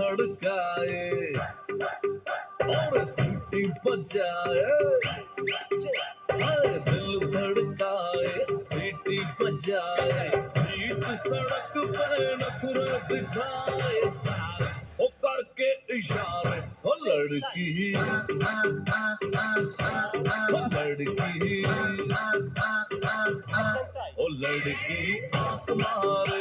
धड़काए और सीटी बजाए, हाय दिल धड़काए, सीटी बजाए, बीच सड़क पे नखरे दिखाए सारे ओ करके इशारे। ओ लड़की ओ लड़की ओ लड़की आंख मारे